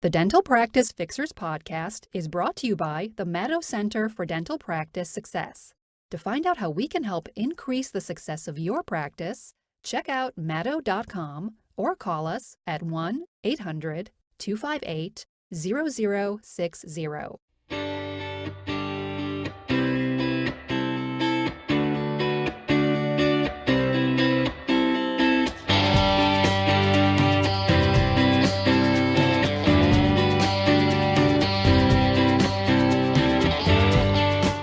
The Dental Practice Fixers podcast is brought to you by the Maddow Center for Dental Practice Success. To find out how we can help increase the success of your practice, check out maddow.com or call us at 1-800-258-0060.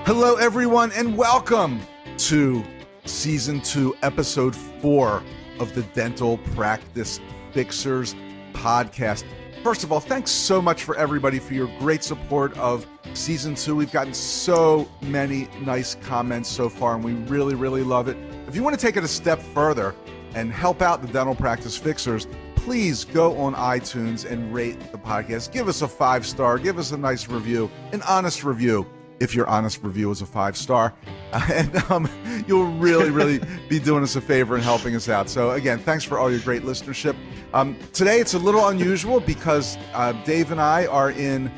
Hello, everyone, and welcome to Season 2, Episode 4 of the Dental Practice Fixers podcast. First of all, thanks so much for everybody for your great support of Season 2. We've gotten so many nice comments so far, and we really, really love it. If you want to take it a step further and help out the Dental Practice Fixers, please go on iTunes and rate the podcast. Give us a 5-star. Give us a nice review, an honest review. If your honest review is a 5-star, and you'll really be doing us a favor and helping us out. So again, thanks for all your great listenership. Today it's a little unusual because Dave and I are in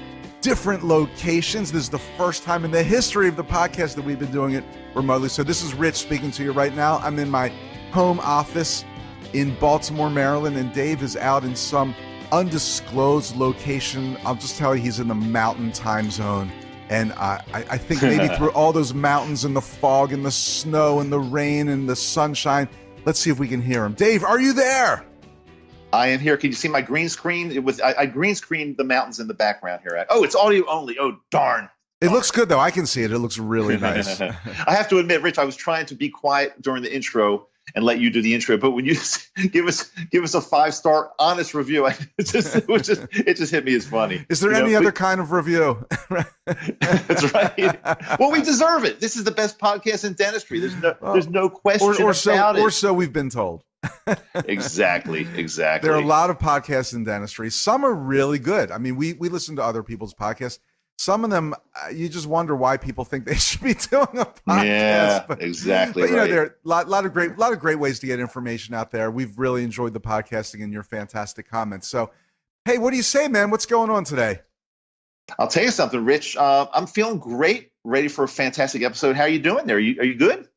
different locations. This is the first time in the history of the podcast that we've been doing it remotely. So this is Rich speaking to you right now. I'm in my home office in Baltimore, Maryland, and Dave is out in some undisclosed location. I'll just tell you, he's in the mountain time zone. And I think maybe through all those mountains and the fog and the snow and the rain and the sunshine, let's see if we can hear him. Dave, are you there? I am here. Can you see my green screen? I green screened the mountains in the background here. Oh, it's audio only. Oh, darn. It looks good, though. I can see it. It looks really nice. I have to admit, Rich, I was trying to be quiet during the intro and let you do the intro. But when you give us a 5-star honest review, it just hit me as funny. Is there any other kind of review? That's right. Well, we deserve it. This is the best podcast in dentistry. There's no question about it. Or so we've been told. Exactly. There are a lot of podcasts in dentistry. Some are really good. I mean, we listen to other people's podcasts. Some of them, you just wonder why people think they should be doing a podcast. Yeah, exactly. But there are a lot of great ways to get information out there. We've really enjoyed the podcasting and your fantastic comments. So, hey, what do you say, man? What's going on today? I'll tell you something, Rich. I'm feeling great, ready for a fantastic episode. How are you doing there? Are you good?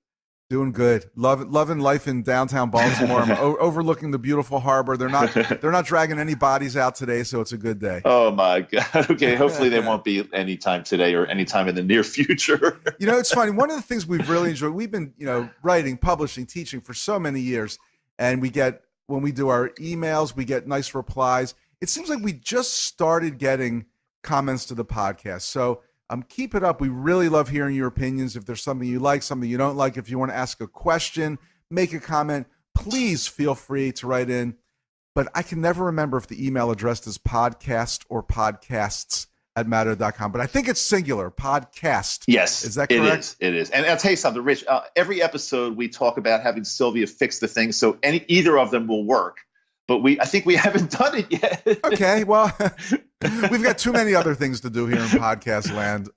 Doing good. Loving life in downtown Baltimore. I'm overlooking the beautiful harbor. They're not dragging any bodies out today, so it's a good day. Oh my God. Okay. Hopefully they won't be anytime today or anytime in the near future. It's funny. One of the things we've really enjoyed, we've been, writing, publishing, teaching for so many years, and when we do our emails, we get nice replies. It seems like we just started getting comments to the podcast. So keep it up. We really love hearing your opinions. If there's something you like, something you don't like, if you want to ask a question, make a comment, please feel free to write in. But I can never remember if the email address is podcast or podcasts@maddow.com. But I think it's singular, podcast. Yes. Is that correct? It is. And I'll tell you something, Rich. Every episode we talk about having Sylvia fix the thing, so either of them will work. But I think we haven't done it yet. Okay, well, we've got too many other things to do here in podcast land.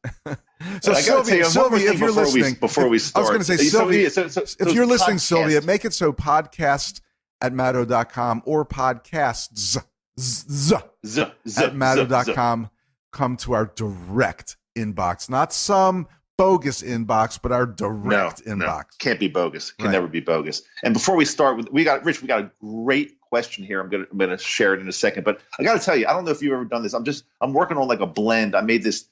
So Sylvia, if you're listening, before we start, I was going to say, Sylvia, if you're listening, podcasts. Sylvia, make it so podcast@maddow.com or podcasts at maddow.com come to our direct inbox, not some bogus inbox, but our direct inbox. No, can't be bogus. Can never be bogus. And before we start, we got a great question here. I'm gonna share it in a second, but I got to tell you, I don't know if you've ever done this. I'm working on like a blend. I made this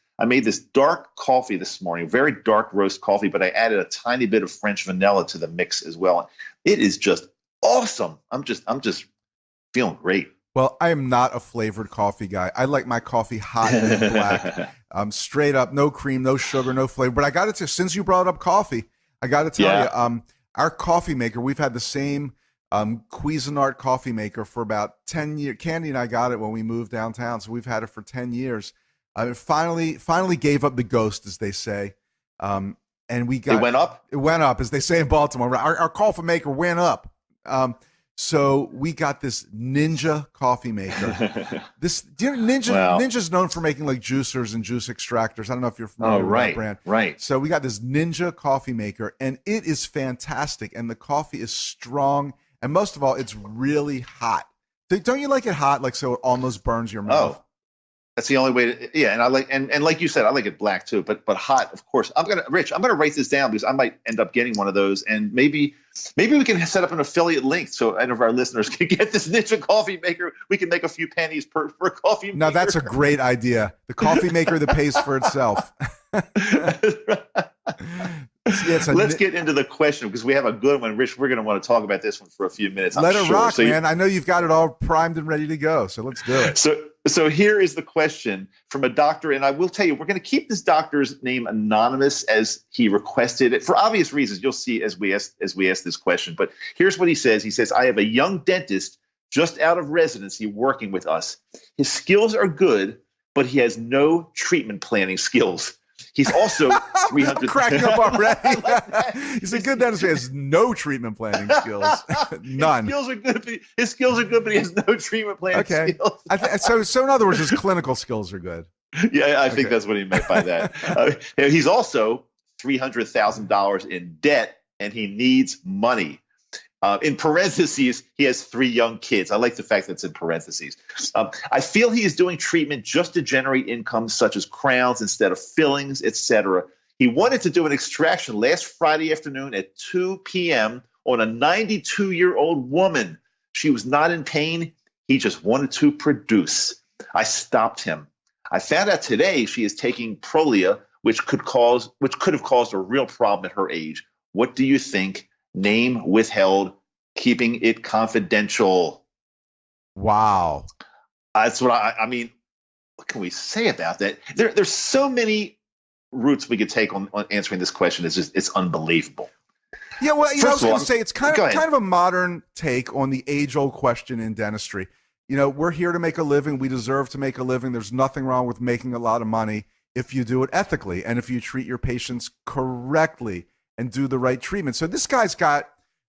dark coffee this morning, very dark roast coffee, but I added a tiny bit of French vanilla to the mix as well. It is just awesome. I'm just feeling great. Well, I am not a flavored coffee guy. I like my coffee hot and black. Straight up, no cream, no sugar, no flavor. But I got to tell you, since you brought up coffee, I got to tell you, our coffee maker, we've had the same Cuisinart coffee maker for about 10 years. Candy and I got it when we moved downtown, so we've had it for 10 years. It finally gave up the ghost, as they say. And it went up? It went up, as they say in Baltimore. Our coffee maker went up. So we got this Ninja coffee maker. Ninja's known for making like juicers and juice extractors. I don't know if you're familiar with that brand. Right. So we got this Ninja coffee maker, and it is fantastic. And the coffee is strong, and most of all, it's really hot. Don't you like it hot, like so it almost burns your mouth? That's the only way to, yeah. And I like, and like you said, I like it black too, but hot, of course. I'm gonna write this down because I might end up getting one of those, and maybe we can set up an affiliate link so any of our listeners can get this Ninja coffee maker. We can make a few pennies per coffee maker. Now that's a great idea. The coffee maker that pays for itself. Let's get into the question because we have a good one. Rich, we're going to want to talk about this one for a few minutes. Let it rock, man. I know you've got it all primed and ready to go, so let's do it. So here is the question from a doctor, and I will tell you, we're going to keep this doctor's name anonymous as he requested it for obvious reasons. You'll see as we ask this question. But here's what he says. He says, I have a young dentist just out of residency working with us. His skills are good, but he has no treatment planning skills. He's also 300. Cracking up already. He's a good dentist. He has no treatment planning skills. None. His skills are good, but he has no treatment planning skills. So in other words, his clinical skills are good. Yeah, I think that's what he meant by that. He's also $300,000 in debt, and he needs money. In parentheses, he has 3 young kids. I like the fact that it's in parentheses. I feel he is doing treatment just to generate income, such as crowns instead of fillings, etc. He wanted to do an extraction last Friday afternoon at 2 p.m. on a 92-year-old woman. She was not in pain. He just wanted to produce. I stopped him. I found out today she is taking Prolia, which could have caused a real problem at her age. What do you think? Name withheld, keeping it confidential. Wow. That's what I mean. What can we say about that? There's so many routes we could take on answering this question. It's unbelievable. Yeah, well, I was going to say it's kind of a modern take on the age-old question in dentistry. We're here to make a living. We deserve to make a living. There's nothing wrong with making a lot of money if you do it ethically and if you treat your patients correctly and do the right treatment. So this guy's got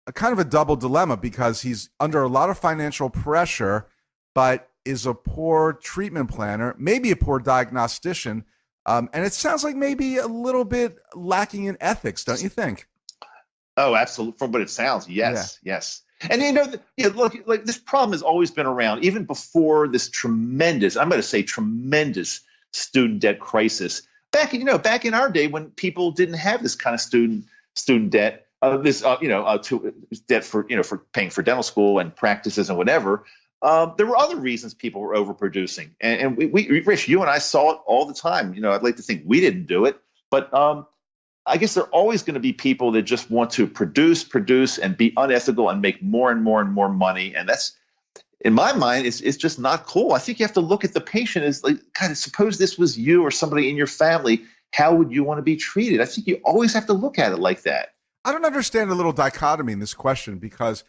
a kind of a double dilemma because he's under a lot of financial pressure, but is a poor treatment planner, maybe a poor diagnostician, and it sounds like maybe a little bit lacking in ethics, don't you think? Oh, absolutely. From what it sounds, yes, yeah. Yes. And look, like this problem has always been around, even before this tremendous student debt crisis. Back in our day when people didn't have this kind of student debt, debt for paying for dental school and practices and whatever. There were other reasons people were overproducing, and we Rich, you and I saw it all the time. I'd like to think we didn't do it, but I guess there are always going to be people that just want to produce and be unethical and make more and more and more money, and that's, in my mind, it's just not cool. I think you have to look at the patient as like, kind of, suppose this was you or somebody in your family. How would you want to be treated? I think you always have to look at it like that. I don't understand the little dichotomy in this question because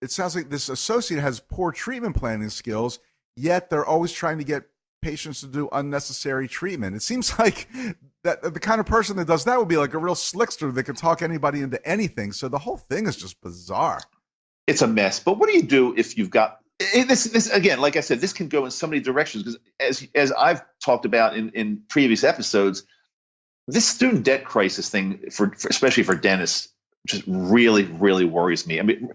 it sounds like this associate has poor treatment planning skills, yet they're always trying to get patients to do unnecessary treatment. It seems like that the kind of person that does that would be like a real slickster that could talk anybody into anything. So the whole thing is just bizarre. It's a mess. But what do you do if you've got this again, like I said, this can go in so many directions because as I've talked about in previous episodes, this student debt crisis thing, for especially for dentists, just really, really worries me. I mean,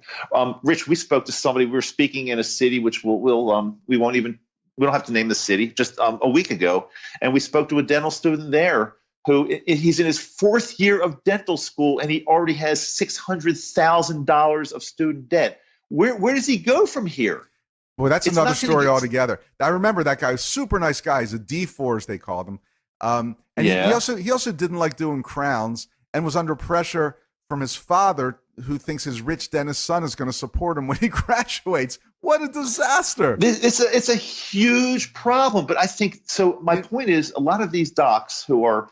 Rich, we spoke to somebody. We were speaking in a city which we don't have to name the city, just a week ago, and we spoke to a dental student there who he's in his 4th year of dental school and he already has $600,000 of student debt. Where does he go from here? Well, that's another story altogether. I remember that guy, super nice guy. He's a D4, as they called him. And he also didn't like doing crowns and was under pressure from his father, who thinks his rich dentist son is going to support him when he graduates. What a disaster. It's a huge problem. But I think, so my point is, a lot of these docs who are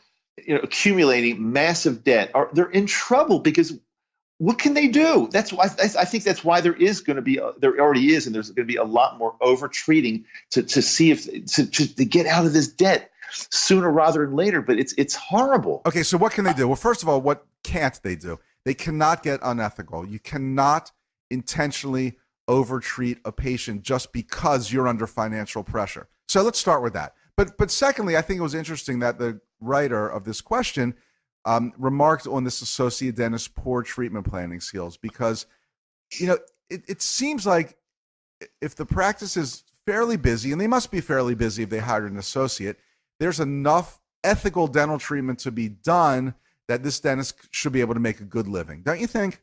accumulating massive debt, they're in trouble because what can they do? That's why I think that's why there already is, and there's going to be a lot more over treating to see if to get out of this debt sooner rather than later. But it's horrible. Okay, so what can they do? Well, first of all, what can't they do? They cannot get unethical. You cannot intentionally overtreat a patient just because you're under financial pressure. So let's start with that. But secondly, I think it was interesting that the writer of this question remarked on this associate dentist's poor treatment planning skills because, it seems like if the practice is fairly busy, and they must be fairly busy if they hired an associate. There's enough ethical dental treatment to be done that this dentist should be able to make a good living. Don't you think?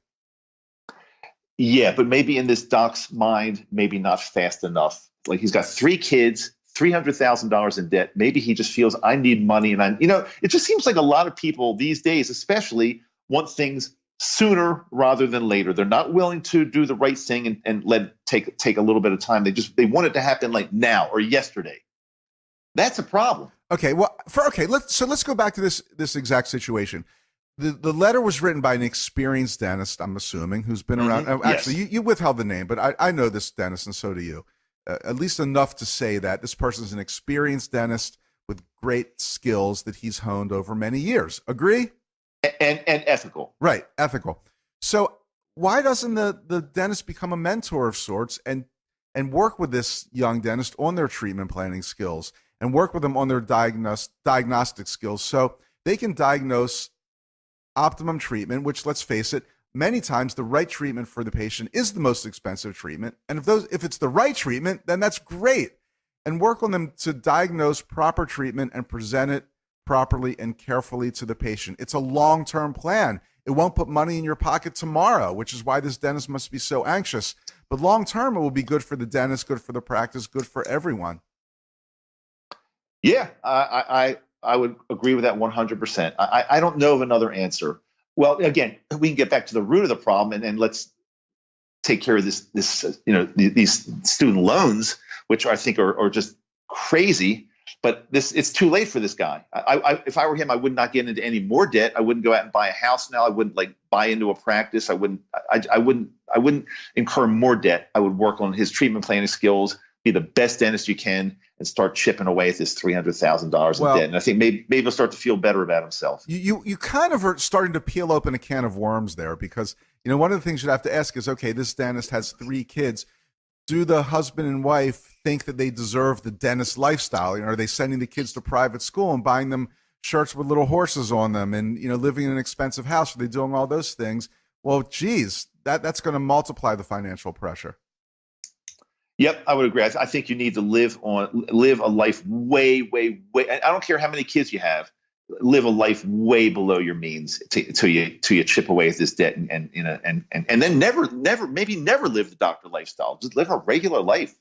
Yeah, but maybe in this doc's mind, maybe not fast enough. Like he's got 3 kids, $300,000 in debt. Maybe he just feels I need money. And it just seems like a lot of people these days, especially, want things sooner rather than later. They're not willing to do the right thing and let it take a little bit of time. They want it to happen like now or yesterday. That's a problem. Okay, well, let's go back to this exact situation. The letter was written by an experienced dentist, I'm assuming, who's been around. Actually, yes. you withheld the name, but I know this dentist, and so do you. At least enough to say that this person's an experienced dentist with great skills that he's honed over many years. Agree? And ethical. Right, ethical. So why doesn't the dentist become a mentor of sorts and work with this young dentist on their treatment planning skills and work with them on their diagnostic skills so they can diagnose optimum treatment, which, let's face it, many times the right treatment for the patient is the most expensive treatment. And if it's the right treatment, then that's great. And work on them to diagnose proper treatment and present it properly and carefully to the patient. It's a long-term plan. It won't put money in your pocket tomorrow, which is why this dentist must be so anxious. But long-term, it will be good for the dentist, good for the practice, good for everyone. Yeah, I would agree with that 100%. I don't know of another answer. Well, again, we can get back to the root of the problem and let's take care of these student loans, which I think are just crazy. But it's too late for this guy. If I were him, I would not get into any more debt. I wouldn't go out and buy a house now. I wouldn't buy into a practice. I wouldn't incur more debt. I would work on his treatment planning skills, be the best dentist you can, and start chipping away at this $300,000 in debt. And I think maybe he'll start to feel better about himself. You kind of are starting to peel open a can of worms there, because one of the things you'd have to ask is, okay, this dentist has 3 kids. Do the husband and wife think that they deserve the dentist lifestyle? Are they sending the kids to private school and buying them shirts with little horses on them and living in an expensive house? Are they doing all those things? Well, geez, that's going to multiply the financial pressure. Yep, I would agree. I think you need to live a life way. I don't care how many kids you have. Live a life way below your means till you chip away at this debt and then never live the doctor lifestyle. Just live a regular life.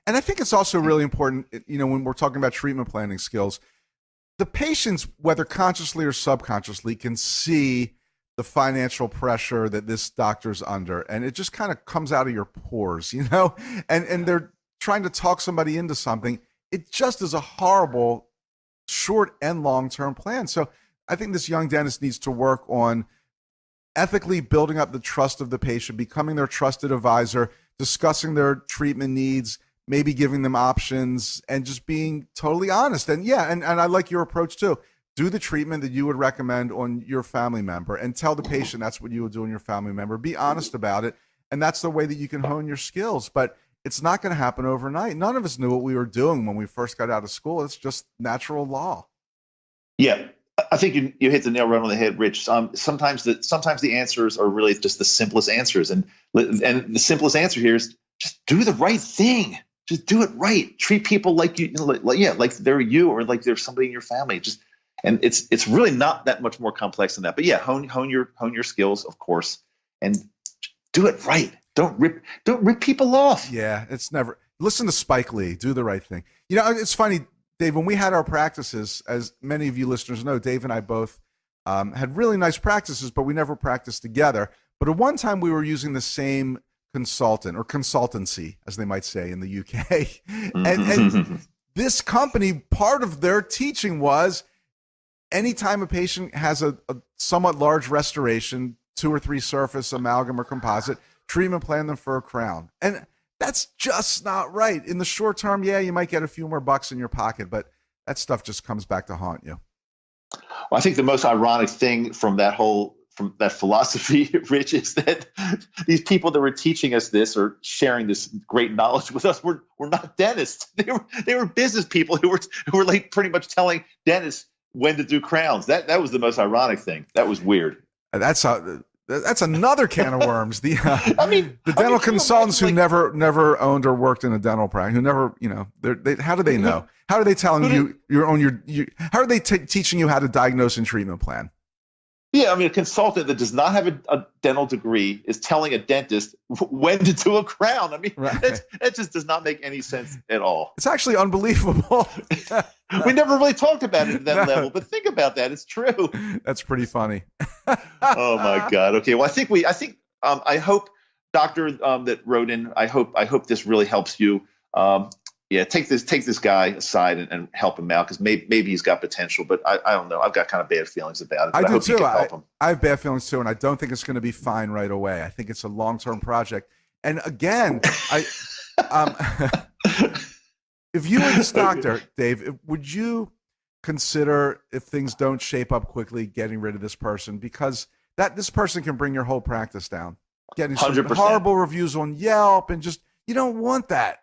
And I think it's also really important, when we're talking about treatment planning skills, the patients, whether consciously or subconsciously, can see the financial pressure that this doctor's under, and it just kind of comes out of your pores, and they're trying to talk somebody into something. It just is a horrible short and long-term plan. So I think this young dentist needs to work on ethically building up the trust of the patient, becoming their trusted advisor, discussing their treatment needs, maybe giving them options, and just being totally honest. And and I like your approach too. Do the treatment that you would recommend on your family member and tell the patient that's what you would do on your family member. Be honest about it. And that's the way that you can hone your skills. But it's not going to happen overnight. None of us knew what we were doing when we first got out of school. It's just natural law. Yeah, I think you hit the nail right on the head, Rich. Sometimes the answers are really just the simplest answers, and the simplest answer here is just do the right thing. Just do it right. Treat people like like they're you or like they're somebody in your family. And it's really not that much more complex than that. But yeah, hone your skills, of course, and do it right. Don't rip people off. Yeah, it's never. Listen to Spike Lee. Do the right thing. It's funny, Dave, when we had our practices, as many of you listeners know, Dave and I both had really nice practices, but we never practiced together. But at one time we were using the same consultant, or consultancy, as they might say in the UK. And this company, part of their teaching was anytime a patient has a somewhat large restoration, 2 or 3 surface, amalgam, or composite, treatment plan them for a crown. And that's just not right. In the short term, yeah, you might get a few more bucks in your pocket, but that stuff just comes back to haunt you. Well, I think the most ironic thing from that philosophy, Rich, is that these people that were teaching us this or sharing this great knowledge with us were not dentists. They were business people who were like pretty much telling dentists when to do crowns. That was the most ironic thing. That was weird. That's how That's another can of worms. The the dental consultants who like, never owned or worked in a dental practice, who never, how do they know? How are they telling you how are they teaching you how to diagnose and treatment plan? Yeah, I mean, a consultant that does not have a dental degree is telling a dentist when to do a crown. I mean, Right. that just does not make any sense at all. It's actually unbelievable. We never really talked about it at that level, but think about that. It's true. That's pretty funny. Oh my God. Okay. Well, I hope doctor that wrote in, I hope this really helps you. Take this guy aside and help him out, because maybe he's got potential, but I don't know. I've got kind of bad feelings about it. I do hope too. you can help him. I have bad feelings too, and I don't think it's going to be fine right away. I think it's a long-term project. And again, if you were this doctor, Dave, would you consider, if things don't shape up quickly, getting rid of this person? Because this person can bring your whole practice down. Getting some 100%. horrible reviews on Yelp, and you don't want that.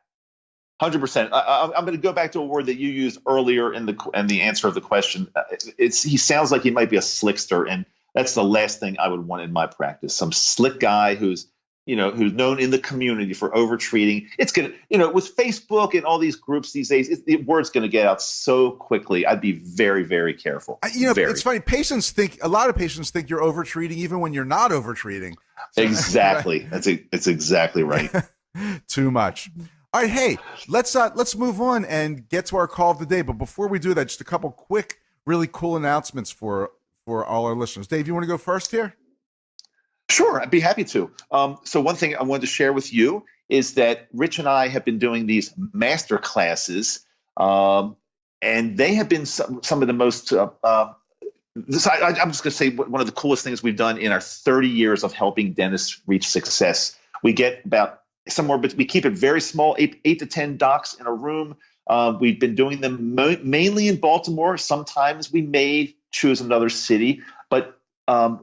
100%. I'm going to go back to a word that you used earlier in the answer of the question. He sounds like he might be a slickster, and that's the last thing I would want in my practice. Some slick guy who's known in the community for overtreating. It's going to, with Facebook and all these groups these days, the word's going to get out so quickly. I'd be very, very careful. It's funny. A lot of patients think you're overtreating even when you're not overtreating. So, exactly. That's exactly right. Too much. All right, hey, let's move on and get to our call of the day. But before we do that, just a couple quick, really cool announcements for all our listeners. Dave, you want to go first here? Sure, I'd be happy to. So one thing I wanted to share with you is that Rich and I have been doing these master classes, and they have been some of the most. I'm just going to say one of the coolest things we've done in our 30 years of helping dentists reach success. We get about we keep it very small, 8 to 10 docs in a room. We've been doing them mainly in Baltimore. Sometimes we may choose another city, but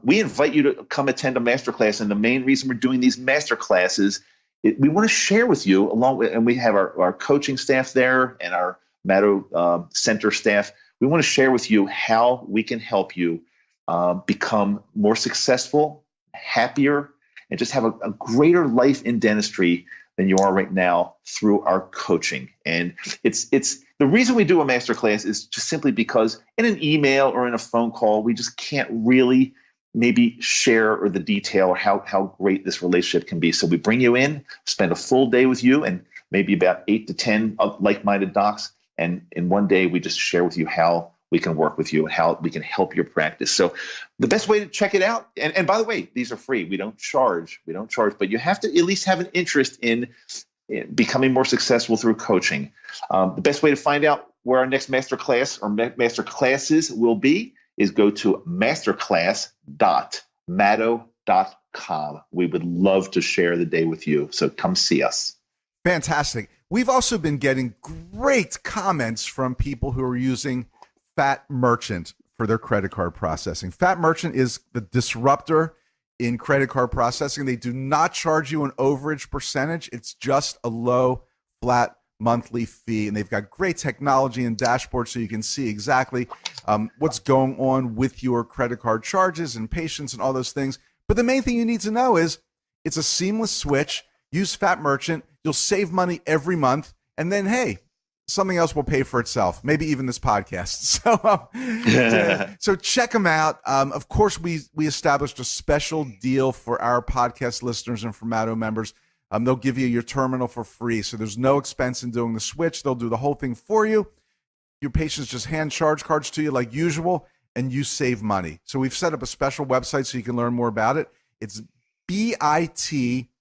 we invite you to come attend a masterclass. And the main reason we're doing these masterclasses, we want to share with you and we have our coaching staff there and our Maddo Center staff. We want to share with you how we can help you become more successful, happier, and just have a greater life in dentistry than you are right now through our coaching. And it's the reason we do a masterclass is just simply because in an email or in a phone call, we just can't really maybe share or the detail or how great this relationship can be. So we bring you in, spend a full day with you and maybe about 8 to 10 like-minded docs. And in one day, we just share with you how we can work with you and how we can help your practice. So the best way to check it out, and by the way, these are free. We don't charge, but you have to at least have an interest in becoming more successful through coaching. The best way to find out where our next masterclass or master classes will be is go to masterclass.maddo.com. We would love to share the day with you. So come see us. Fantastic. We've also been getting great comments from people who are using Fat Merchant for their credit card processing. Fat Merchant is the disruptor in credit card processing. They do not charge you an overage percentage. It's just a low, flat monthly fee. And they've got great technology and dashboards so you can see exactly what's going on with your credit card charges and patients and all those things. But the main thing you need to know is it's a seamless switch. Use Fat Merchant. You'll save money every month. And then, hey, something else will pay for itself, maybe even this podcast. So check them out. Of course, we established a special deal for our podcast listeners and for Maddo members. They'll give you your terminal for free, so there's no expense in doing the switch. They'll do the whole thing for you. Your patients just hand charge cards to you like usual, and you save money. So we've set up a special website so you can learn more about it. It's bit.ly/Fat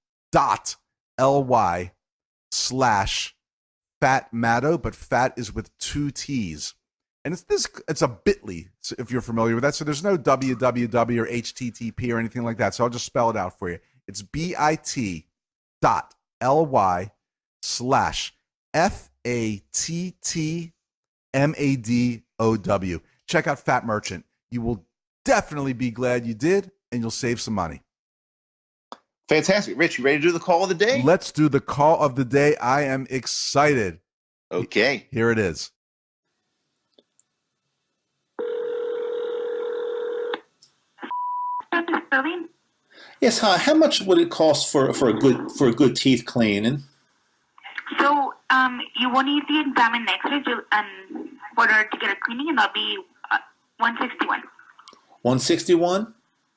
Maddo, but fat is with 2 T's. And it's a bit.ly, if you're familiar with that. So there's no www or HTTP or anything like that. So I'll just spell it out for you. It's bit.ly/FATTMADOW. Check out Fat Merchant. You will definitely be glad you did, and you'll save some money. Fantastic. Rich, you ready to do the call of the day? Let's do the call of the day. I am excited. Okay. Here it is. Yes, hi. How much would it cost for a good teeth cleaning? So you will need the exam next week in order to get a cleaning, and that'll be $161. $161?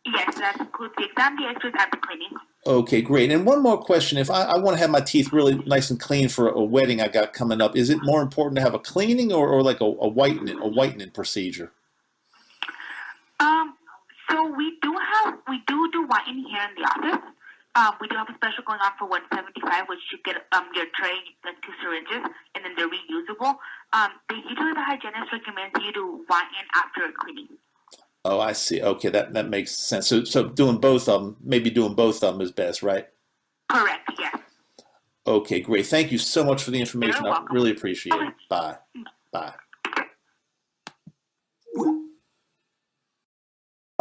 Yes, that includes the exam, the extras, and the cleaning. Okay, great. And one more question. If I want to have my teeth really nice and clean for a wedding I got coming up, is it more important to have a cleaning or like a whitening procedure? So we do whitening here in the office. We do have a special going on for $175, which you get your tray, the 2 syringes, and then they're reusable. Usually the hygienist recommends you to whiten after a cleaning. Oh, I see. Okay, that makes sense. So doing both of them, maybe doing both of them is best, right? Correct, yes. Okay, great. Thank you so much for the information. You're I welcome. really appreciate it. Okay. Bye. Bye.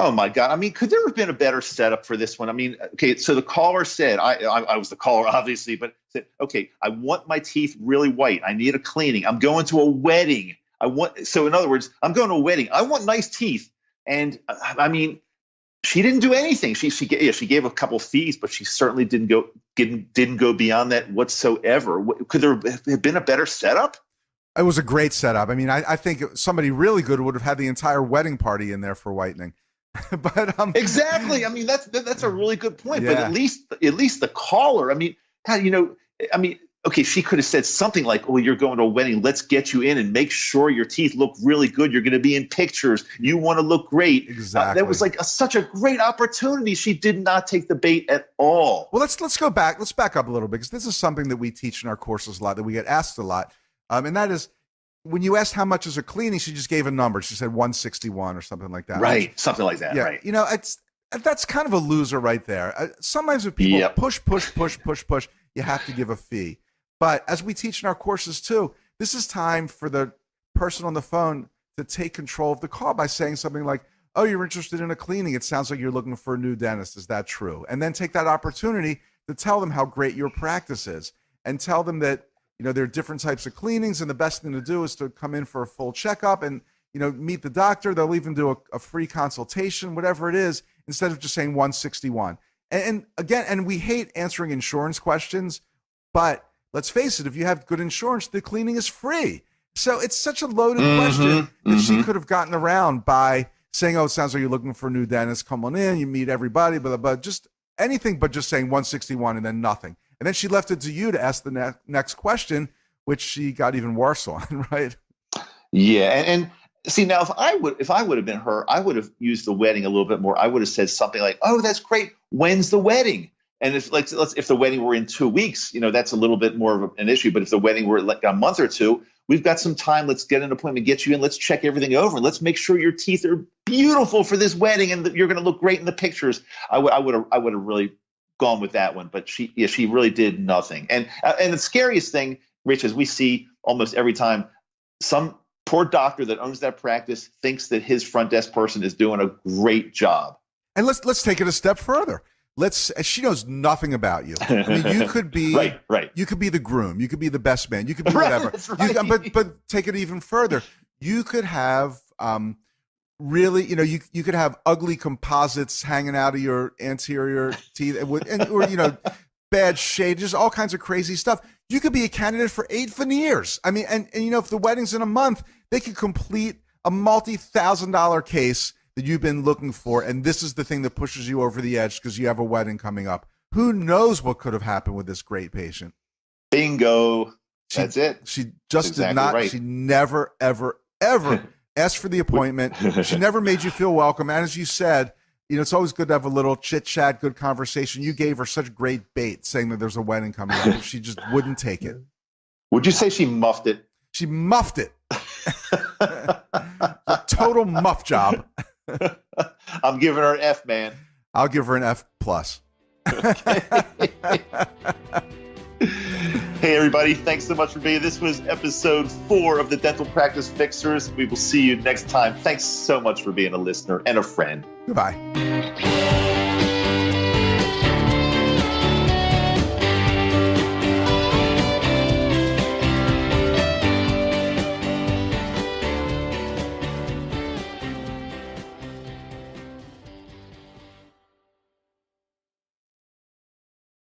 Oh my God. I mean, could there have been a better setup for this one? I mean, okay, so the caller said, I was the caller, obviously, but said, okay, I want my teeth really white. I need a cleaning. I'm going to a wedding. So in other words, I'm going to a wedding. I want nice teeth. And I mean, she didn't do anything. She gave a couple fees, but she certainly didn't go beyond that whatsoever. Could there have been a better setup? It was a great setup. I mean, I think somebody really good would have had the entire wedding party in there for whitening. But exactly. I mean, that's a really good point. Yeah. But at least the caller. I mean, God, okay, she could have said something like, "Well, you're going to a wedding. Let's get you in and make sure your teeth look really good. You're going to be in pictures. You want to look great." Exactly. That was like such a great opportunity. She did not take the bait at all. Well, let's go back. Let's back up a little bit, because this is something that we teach in our courses a lot, that we get asked a lot, and that is, when you asked how much is a cleaning, she just gave a number. She said 161 or something like that. Right, something like that. Yeah, Right. That's kind of a loser right there. Sometimes if people push, you have to give a fee. But as we teach in our courses too, this is time for the person on the phone to take control of the call by saying something like, "Oh, you're interested in a cleaning. It sounds like you're looking for a new dentist. Is that true?" And then take that opportunity to tell them how great your practice is, and tell them that, there are different types of cleanings, and the best thing to do is to come in for a full checkup and, meet the doctor. They'll even do a free consultation, whatever it is, instead of just saying 161. And again, we hate answering insurance questions, but let's face it, if you have good insurance, the cleaning is free. So it's such a loaded question that she could have gotten around by saying, "Oh, it sounds like you're looking for a new dentist. Come on in, you meet everybody, blah, blah, blah." Just anything but just saying 161 and then nothing. And then she left it to you to ask the next question, which she got even worse on, right? Yeah, and see, now if I would have been her, I would have used the wedding a little bit more. I would have said something like, "Oh, that's great. When's the wedding?" And if the wedding were in 2 weeks, that's a little bit more of an issue. But if the wedding were like a month or two, we've got some time. Let's get an appointment, get you in. Let's check everything over, and let's make sure your teeth are beautiful for this wedding, and that you're going to look great in the pictures. I would have really gone with that one. But she really did nothing. And the scariest thing, Rich, is we see almost every time, some poor doctor that owns that practice thinks that his front desk person is doing a great job. And let's take it a step further. She knows nothing about you. I mean, you could be right. You could be the groom. You could be the best man. You could be whatever. Right. But take it even further. You could have really, you could have ugly composites hanging out of your anterior teeth, or bad shade, just all kinds of crazy stuff. You could be a candidate for 8 veneers. I mean, and if the wedding's in a month, they could complete a multi-$1,000 case that you've been looking for, and this is the thing that pushes you over the edge because you have a wedding coming up. Who knows what could have happened with this great patient? Bingo. That's it. She just exactly did not. Right. She never, ever, ever asked for the appointment. She never made you feel welcome. And as you said, it's always good to have a little chit chat, good conversation. You gave her such great bait saying that there's a wedding coming up. She just wouldn't take it. Would you say she muffed it? She muffed it. A total muff job. I'm giving her an F, man. I'll give her an F+. Okay. Hey, everybody. Thanks so much for being here. This was episode 4 of the Dental Practice Fixers. We will see you next time. Thanks so much for being a listener and a friend. Goodbye.